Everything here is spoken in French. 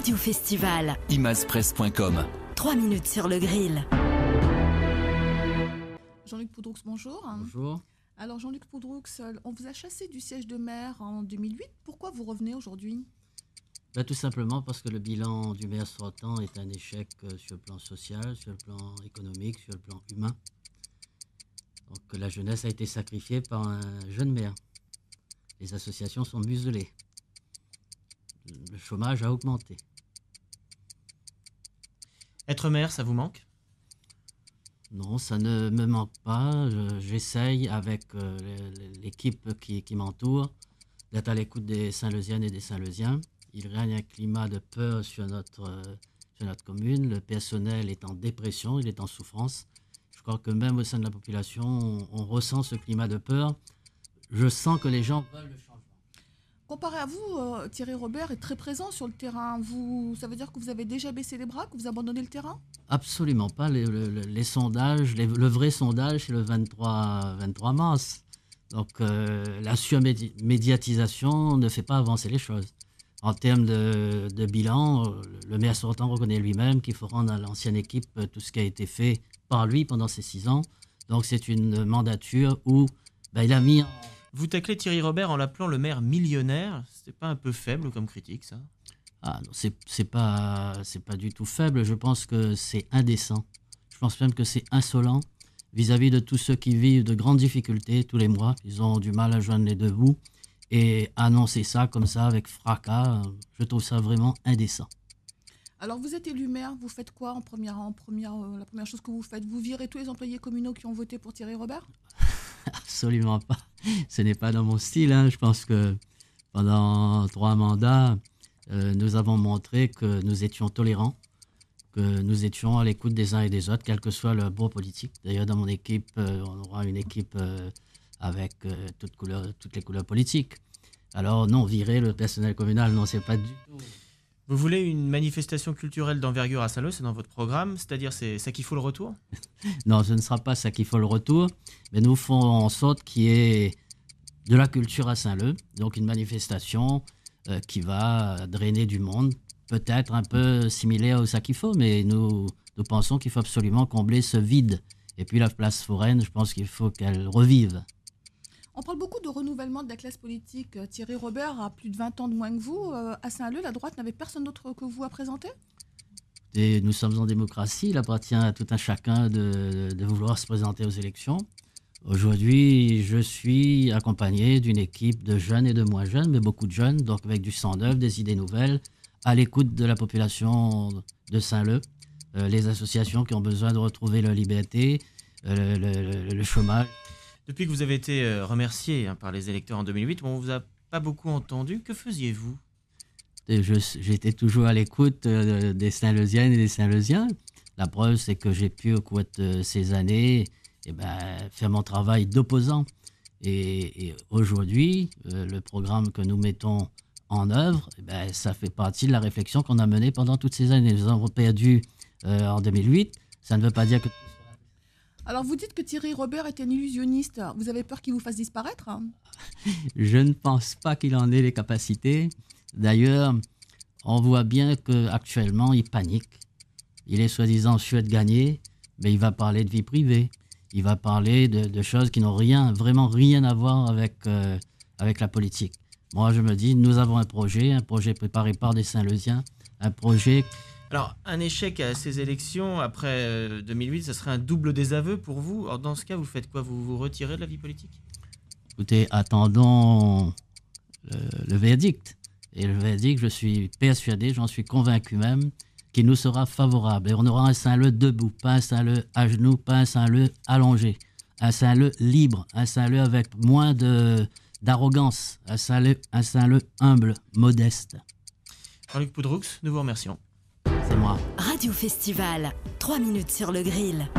Radio Festival. Imazpresse.com. 3 minutes sur le grill. Jean-Luc Poudroux, bonjour. Bonjour. Alors Jean-Luc Poudroux, on vous a chassé du siège de maire en 2008. Pourquoi vous revenez aujourd'hui ? Tout simplement parce que le bilan du maire sortant est un échec sur le plan social, sur le plan économique, sur le plan humain. Donc la jeunesse a été sacrifiée par un jeune maire. Les associations sont muselées. Le chômage a augmenté. Être maire, ça vous manque ? Non, ça ne me manque pas. J'essaye avec l'équipe qui m'entoure d'être à l'écoute des Saint-Leusiennes et des Saint-Leusiens. Il règne un climat de peur sur notre commune. Le personnel est en dépression, il est en souffrance. Je crois que même au sein de la population, on ressent ce climat de peur. Je sens que les gens veulent le changement. Comparé à vous, Thierry Robert est très présent sur le terrain. Ça veut dire que vous avez déjà baissé les bras, que vous abandonnez le terrain ? Absolument pas. Les sondages, le vrai sondage, c'est le 23 mars. Donc la surmédiatisation ne fait pas avancer les choses. En termes de bilan, le maire sortant reconnaît lui-même qu'il faut rendre à l'ancienne équipe tout ce qui a été fait par lui pendant ces 6 ans. Donc c'est une mandature où il a mis... Vous taclez Thierry Robert en l'appelant le maire millionnaire. C'est pas un peu faible comme critique, ça ? Ah non, c'est pas du tout faible. Je pense que c'est indécent. Je pense même que c'est insolent vis-à-vis de tous ceux qui vivent de grandes difficultés tous les mois. Ils ont du mal à joindre les deux bouts. Et annoncer ça comme ça avec fracas, je trouve ça vraiment indécent. Alors vous êtes élu maire, vous faites quoi la première chose que vous faites ? Vous virez tous les employés communaux qui ont voté pour Thierry Robert ? Absolument pas. Ce n'est pas dans mon style. Je pense que pendant 3 mandats, nous avons montré que nous étions tolérants, que nous étions à l'écoute des uns et des autres, quel que soit le bord politique. D'ailleurs, dans mon équipe, on aura une équipe avec toutes les couleurs politiques. Alors non, virer le personnel communal, non, c'est pas du tout... Vous voulez une manifestation culturelle d'envergure à Saint-Leu, c'est dans votre programme, c'est-à-dire c'est ça qu'il faut le retour ? Non, ce ne sera pas ça qu'il faut le retour, mais nous ferons en sorte qu'il y ait de la culture à Saint-Leu, donc une manifestation qui va drainer du monde, peut-être un peu similaire au Sakifo, mais nous pensons qu'il faut absolument combler ce vide. Et puis la place foraine, je pense qu'il faut qu'elle revive. On parle beaucoup de renouvellement de la classe politique. Thierry Robert a plus de 20 ans de moins que vous. À Saint-Leu, la droite n'avait personne d'autre que vous à présenter ? Et nous sommes en démocratie, il appartient à tout un chacun de vouloir se présenter aux élections. Aujourd'hui, je suis accompagné d'une équipe de jeunes et de moins jeunes, mais beaucoup de jeunes, donc avec du sang neuf, des idées nouvelles, à l'écoute de la population de Saint-Leu, les associations qui ont besoin de retrouver leur liberté, le chômage. Depuis que vous avez été remercié par les électeurs en 2008, on ne vous a pas beaucoup entendu. Que faisiez-vous ? J'étais toujours à l'écoute des Saint-Leusiennes et des Saint-Leusiens. La preuve, c'est que j'ai pu, au cours de ces années, faire mon travail d'opposant. Et aujourd'hui, le programme que nous mettons en œuvre, ça fait partie de la réflexion qu'on a menée pendant toutes ces années. Nous avons perdu en 2008. Ça ne veut pas dire que... Alors vous dites que Thierry Robert est un illusionniste. Vous avez peur qu'il vous fasse disparaître ? Je ne pense pas qu'il en ait les capacités. D'ailleurs, on voit bien qu'actuellement, il panique. Il est soi-disant sûr de gagner, mais il va parler de vie privée. Il va parler de choses qui n'ont vraiment rien à voir avec la politique. Moi, je me dis, nous avons un projet préparé par des Saint-Leusiens, un projet... Alors, un échec à ces élections après 2008, ça serait un double désaveu pour vous. Alors, dans ce cas, vous faites quoi ? Vous vous retirez de la vie politique ? Écoutez, attendons le verdict. Et le verdict, je suis persuadé, j'en suis convaincu même, qu'il nous sera favorable. Et on aura un Saint-Leu debout, pas un Saint-Leu à genoux, pas un Saint-Leu allongé. Un Saint-Leu libre, un Saint-Leu avec moins d'arrogance, un Saint-Leu humble, modeste. Jean-Luc Poudroux, nous vous remercions. C'est moi. Radio Festival. 3 minutes sur le grill.